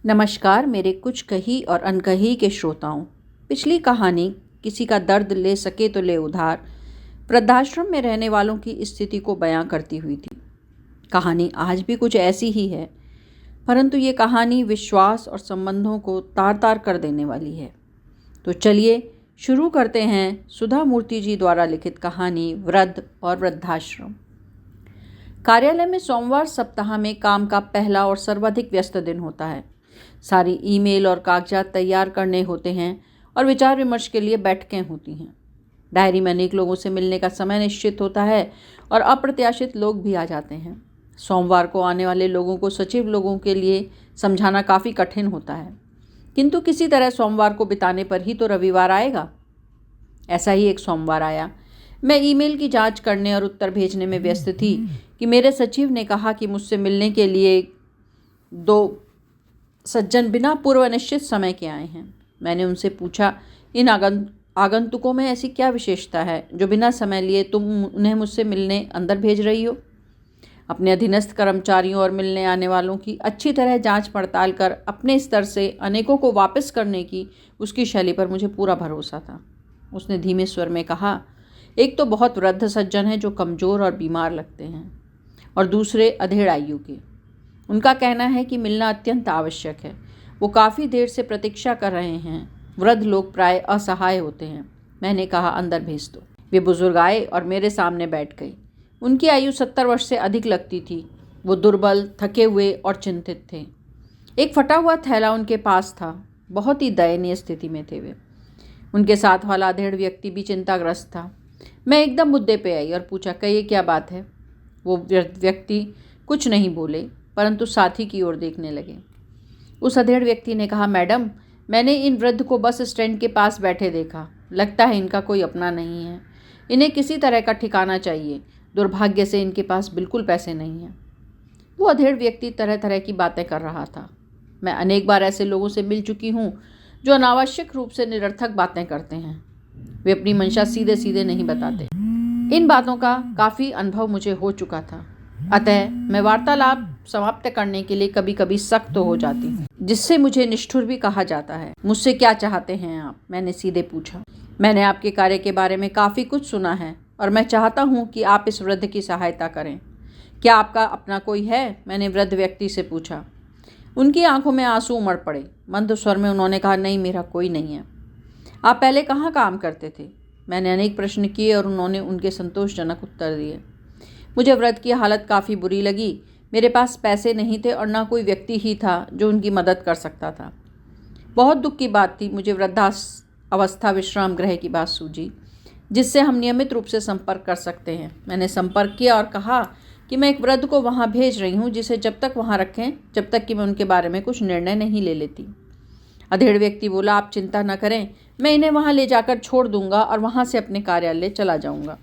नमस्कार मेरे कुछ कही और अनकही के श्रोताओं। पिछली कहानी किसी का दर्द ले सके तो ले उधार वृद्धाश्रम में रहने वालों की स्थिति को बयां करती हुई थी। कहानी आज भी कुछ ऐसी ही है, परंतु ये कहानी विश्वास और संबंधों को तार तार कर देने वाली है। तो चलिए शुरू करते हैं सुधा मूर्ति जी द्वारा लिखित कहानी वृद्ध और वृद्धाश्रम। कार्यालय में सोमवार सप्ताह में काम का पहला और सर्वाधिक व्यस्त दिन होता है। सारी ईमेल और कागजात तैयार करने होते हैं और विचार विमर्श के लिए बैठकें होती हैं। डायरी में अनेक लोगों से मिलने का समय निश्चित होता है और अप्रत्याशित लोग भी आ जाते हैं। सोमवार को आने वाले लोगों को सचिव लोगों के लिए समझाना काफ़ी कठिन होता है, किंतु किसी तरह सोमवार को बिताने पर ही तो रविवार आएगा। ऐसा ही एक सोमवार आया। मैं ईमेल की जांच करने और उत्तर भेजने में व्यस्त थी कि मेरे सचिव ने कहा कि मुझसे मिलने के लिए 2 सज्जन बिना पूर्व निश्चित समय के आए हैं। मैंने उनसे पूछा, इन आगंतुकों में ऐसी क्या विशेषता है जो बिना समय लिए तुम उन्हें मुझसे मिलने अंदर भेज रही हो? अपने अधीनस्थ कर्मचारियों और मिलने आने वालों की अच्छी तरह जांच पड़ताल कर अपने स्तर से अनेकों को वापस करने की उसकी शैली पर मुझे पूरा भरोसा था। उसने धीमे स्वर में कहा, एक तो बहुत वृद्ध सज्जन है जो कमज़ोर और बीमार लगते हैं, और दूसरे अधेड़ आयु के। उनका कहना है कि मिलना अत्यंत आवश्यक है। वो काफ़ी देर से प्रतीक्षा कर रहे हैं। वृद्ध लोग प्राय असहाय होते हैं। मैंने कहा, अंदर भेज दो। वे बुजुर्ग आए और मेरे सामने बैठ गए। उनकी आयु 70 वर्ष से अधिक लगती थी। वो दुर्बल, थके हुए और चिंतित थे। एक फटा हुआ थैला उनके पास था। बहुत ही दयनीय स्थिति में थे वे। उनके साथ वाला अधेड़ व्यक्ति भी चिंताग्रस्त था। मैं एकदम मुद्दे पे आई और पूछा, कहिए क्या बात है? वो व्यक्ति कुछ नहीं बोले, परंतु साथी की ओर देखने लगे। उस अधेड़ व्यक्ति ने कहा, मैडम, मैंने इन वृद्ध को बस स्टैंड के पास बैठे देखा। लगता है इनका कोई अपना नहीं है। इन्हें किसी तरह का ठिकाना चाहिए। दुर्भाग्य से इनके पास बिल्कुल पैसे नहीं हैं। वो अधेड़ व्यक्ति तरह तरह की बातें कर रहा था। मैं अनेक बार ऐसे लोगों से मिल चुकी हूँ जो अनावश्यक रूप से निरर्थक बातें करते हैं। वे अपनी मंशा सीधे सीधे नहीं बताते। इन बातों का काफ़ी अनुभव मुझे हो चुका था, अतः मैं वार्तालाप समाप्त करने के लिए कभी कभी सख्त हो जाती हूँ, जिससे मुझे निष्ठुर भी कहा जाता है। मुझसे क्या चाहते हैं आप? मैंने सीधे पूछा। मैंने आपके कार्य के बारे में काफ़ी कुछ सुना है और मैं चाहता हूँ कि आप इस वृद्ध की सहायता करें। क्या आपका अपना कोई है? मैंने वृद्ध व्यक्ति से पूछा। उनकी आंखों में आंसू उमड़ पड़े। मंद स्वर में उन्होंने कहा, नहीं, मेरा कोई नहीं है। आप पहले कहाँ काम करते थे? मैंने अनेक प्रश्न किए और उन्होंने उनके संतोषजनक उत्तर दिए। मुझे वृद्ध की हालत काफ़ी बुरी लगी। मेरे पास पैसे नहीं थे और ना कोई व्यक्ति ही था जो उनकी मदद कर सकता था। बहुत दुख की बात थी। मुझे वृद्धावस्था विश्राम गृह की बात सूझी, जिससे हम नियमित रूप से संपर्क कर सकते हैं। मैंने संपर्क किया और कहा कि मैं एक वृद्ध को वहाँ भेज रही हूँ, जिसे जब तक वहाँ रखें जब तक कि मैं उनके बारे में कुछ निर्णय नहीं ले लेती। अधेड़ व्यक्ति बोला, आप चिंता न करें, मैं इन्हें वहाँ ले जाकर छोड़ दूंगा और वहाँ से अपने कार्यालय चला जाऊँगा।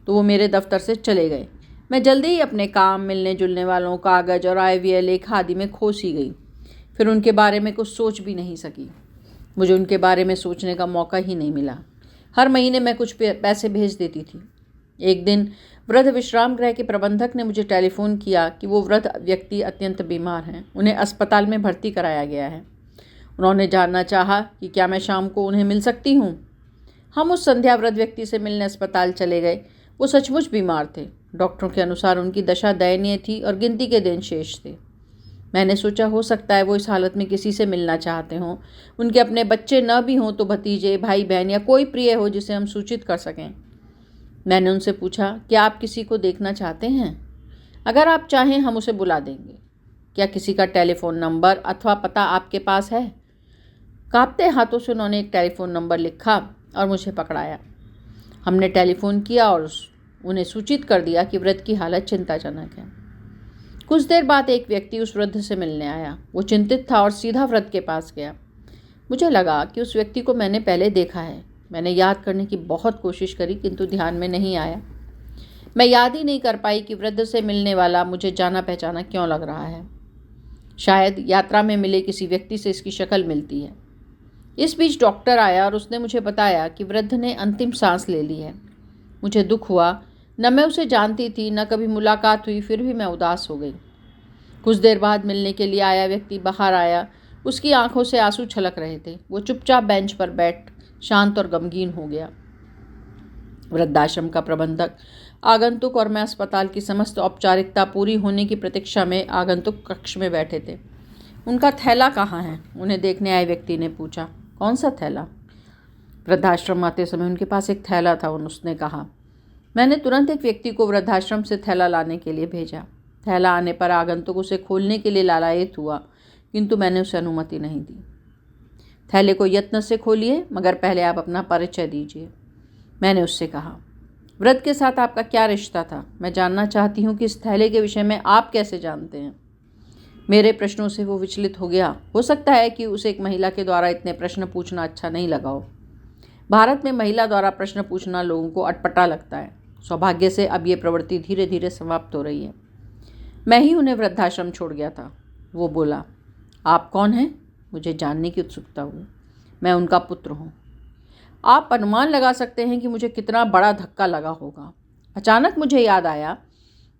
तो वो मेरे दफ्तर से चले गए। मैं जल्दी ही अपने काम, मिलने जुलने वालों, कागज़ और आय व्यय लेखा आदि में खो सी गई। फिर उनके बारे में कुछ सोच भी नहीं सकी। मुझे उनके बारे में सोचने का मौका ही नहीं मिला। हर महीने मैं कुछ पैसे भेज देती थी। एक दिन वृद्ध विश्राम गृह के प्रबंधक ने मुझे टेलीफोन किया कि वो वृद्ध व्यक्ति अत्यंत बीमार हैं। उन्हें अस्पताल में भर्ती कराया गया है। उन्होंने जानना चाहा कि क्या मैं शाम को उन्हें मिल सकती हूँ। हम उस संध्या वृद्ध व्यक्ति से मिलने अस्पताल चले गए। वो सचमुच बीमार थे। डॉक्टरों के अनुसार उनकी दशा दयनीय थी और गिनती के दिन शेष थे। मैंने सोचा, हो सकता है वो इस हालत में किसी से मिलना चाहते हों। उनके अपने बच्चे न भी हों तो भतीजे, भाई बहन या कोई प्रिय हो जिसे हम सूचित कर सकें। मैंने उनसे पूछा, क्या आप किसी को देखना चाहते हैं? अगर आप चाहें हम उसे बुला देंगे। क्या किसी का टेलीफोन नंबर अथवा पता आपके पास है? कांपते हाथों से उन्होंने एक टेलीफोन नंबर लिखा और मुझे पकड़ाया। हमने टेलीफोन किया और उन्हें सूचित कर दिया कि वृद्ध की हालत चिंताजनक है। कुछ देर बाद एक व्यक्ति उस वृद्ध से मिलने आया। वो चिंतित था और सीधा वृद्ध के पास गया। मुझे लगा कि उस व्यक्ति को मैंने पहले देखा है। मैंने याद करने की बहुत कोशिश करी, किंतु ध्यान में नहीं आया। मैं याद ही नहीं कर पाई कि वृद्ध से मिलने वाला मुझे जाना पहचाना क्यों लग रहा है। शायद यात्रा में मिले किसी व्यक्ति से इसकी शक्ल मिलती है। इस बीच डॉक्टर आया और उसने मुझे बताया कि वृद्ध ने अंतिम सांस ले ली है। मुझे दुख हुआ। न मैं उसे जानती थी, न कभी मुलाकात हुई, फिर भी मैं उदास हो गई। कुछ देर बाद मिलने के लिए आया व्यक्ति बाहर आया। उसकी आंखों से आंसू छलक रहे थे। वो चुपचाप बेंच पर बैठ शांत और गमगीन हो गया। वृद्धाश्रम का प्रबंधक, आगंतुक और मैं अस्पताल की समस्त औपचारिकता पूरी होने की प्रतीक्षा में आगंतुक कक्ष में बैठे थे। उनका थैला कहाँ है? उन्हें देखने आए व्यक्ति ने पूछा। कौन सा थैला? वृद्धाश्रम आते समय उनके पास एक थैला था, उसने कहा। मैंने तुरंत एक व्यक्ति को वृद्धाश्रम से थैला लाने के लिए भेजा। थैला आने पर आगंतुक उसे खोलने के लिए लालायित हुआ, किंतु मैंने उसे अनुमति नहीं दी। थैले को यत्न से खोलिए, मगर पहले आप अपना परिचय दीजिए, मैंने उससे कहा। वृद्ध के साथ आपका क्या रिश्ता था? मैं जानना चाहती हूँ कि इस थैले के विषय में आप कैसे जानते हैं। मेरे प्रश्नों से वो विचलित हो गया। हो सकता है कि उसे एक महिला के द्वारा इतने प्रश्न पूछना अच्छा नहीं लगा हो। भारत में महिला द्वारा प्रश्न पूछना लोगों को अटपटा लगता है। सौभाग्य से अब ये प्रवृत्ति धीरे धीरे समाप्त हो रही है। मैं ही उन्हें वृद्धाश्रम छोड़ गया था। वो बोला। आप कौन हैं? मुझे जानने की उत्सुकता हुई। मैं उनका पुत्र हूँ। आप अनुमान लगा सकते हैं कि मुझे कितना बड़ा धक्का लगा होगा। अचानक मुझे याद आया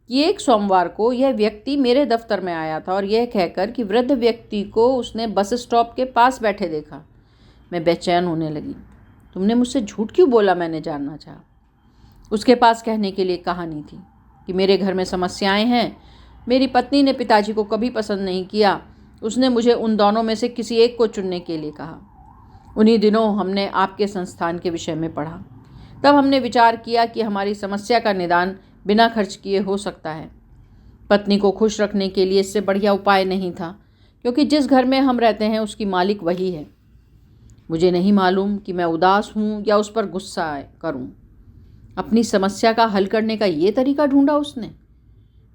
कि एक सोमवार को यह व्यक्ति मेरे दफ्तर में आया था और यह कहकर कि वृद्ध व्यक्ति को उसने बस स्टॉप के पास बैठे देखा। मैं बेचैन होने लगी। तुमने मुझसे झूठ क्यों बोला? मैंने जानना चाहा। उसके पास कहने के लिए कहानी थी कि मेरे घर में समस्याएं हैं। मेरी पत्नी ने पिताजी को कभी पसंद नहीं किया। उसने मुझे उन दोनों में से किसी एक को चुनने के लिए कहा। उन्हीं दिनों हमने आपके संस्थान के विषय में पढ़ा। तब हमने विचार किया कि हमारी समस्या का निदान बिना खर्च किए हो सकता है। पत्नी को खुश रखने के लिए इससे बढ़िया उपाय नहीं था, क्योंकि जिस घर में हम रहते हैं उसकी मालिक वही है। मुझे नहीं मालूम कि मैं उदास हूँ या उस पर गुस्सा करूँ। अपनी समस्या का हल करने का ये तरीका ढूंढा उसने।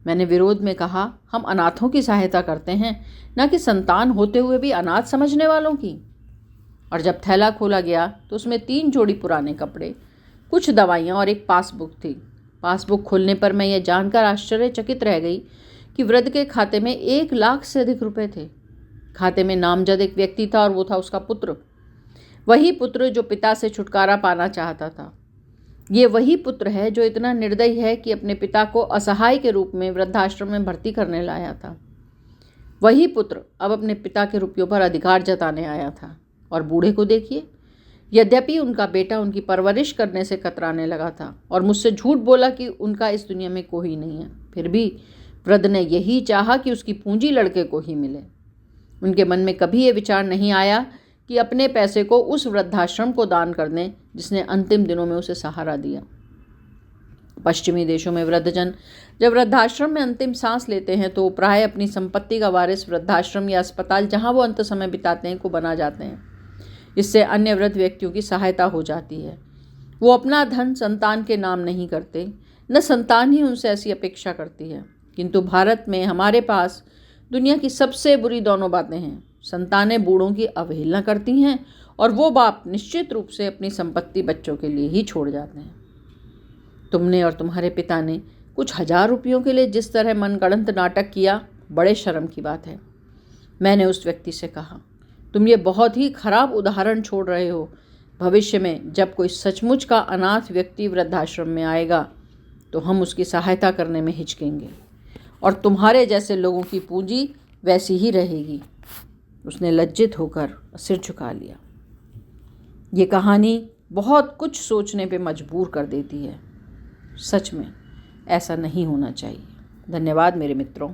मैंने विरोध में कहा, हम अनाथों की सहायता करते हैं, न कि संतान होते हुए भी अनाथ समझने वालों की। और जब थैला खोला गया तो उसमें 3 जोड़ी पुराने कपड़े, कुछ दवाइयाँ और एक पासबुक थी। पासबुक खोलने पर मैं यह जानकर आश्चर्यचकित रह गई कि वृद्ध के खाते में 1 लाख से अधिक रुपए थे। खाते में नामजद एक व्यक्ति था और वो था उसका पुत्र। वही पुत्र जो पिता से छुटकारा पाना चाहता था। ये वही पुत्र है जो इतना निर्दयी है कि अपने पिता को असहाय के रूप में वृद्धाश्रम में भर्ती करने लाया था। वही पुत्र अब अपने पिता के रुपयों पर अधिकार जताने आया था। और बूढ़े को देखिए, यद्यपि उनका बेटा उनकी परवरिश करने से कतराने लगा था और मुझसे झूठ बोला कि उनका इस दुनिया में कोई नहीं है, फिर भी वृद्ध ने यही चाहा कि उसकी पूंजी लड़के को ही मिले। उनके मन में कभी ये विचार नहीं आया कि अपने पैसे को उस वृद्धाश्रम को दान कर दें जिसने अंतिम दिनों में उसे सहारा दिया। पश्चिमी देशों में वृद्धजन जब वृद्धाश्रम में अंतिम सांस लेते हैं तो प्राय अपनी संपत्ति का वारिस वृद्धाश्रम या अस्पताल जहां वो अंत समय बिताते हैं को बना जाते हैं। इससे अन्य वृद्ध व्यक्तियों की सहायता हो जाती है। वो अपना धन संतान के नाम नहीं करते, न संतान ही उनसे ऐसी अपेक्षा करती है। किंतु भारत में हमारे पास दुनिया की सबसे बुरी दोनों बातें हैं। संतानें बूढ़ों की अवहेलना करती हैं और वो बाप निश्चित रूप से अपनी संपत्ति बच्चों के लिए ही छोड़ जाते हैं। तुमने और तुम्हारे पिता ने कुछ 1000 रुपयों के लिए जिस तरह मनगढ़ंत नाटक किया, बड़े शर्म की बात है। मैंने उस व्यक्ति से कहा, तुम ये बहुत ही खराब उदाहरण छोड़ रहे हो। भविष्य में जब कोई सचमुच का अनाथ व्यक्ति वृद्धाश्रम में आएगा तो हम उसकी सहायता करने में हिचकेंगे और तुम्हारे जैसे लोगों की पूंजी वैसी ही रहेगी। उसने लज्जित होकर सिर झुका लिया। ये कहानी बहुत कुछ सोचने पे मजबूर कर देती है। सच में ऐसा नहीं होना चाहिए। धन्यवाद मेरे मित्रों।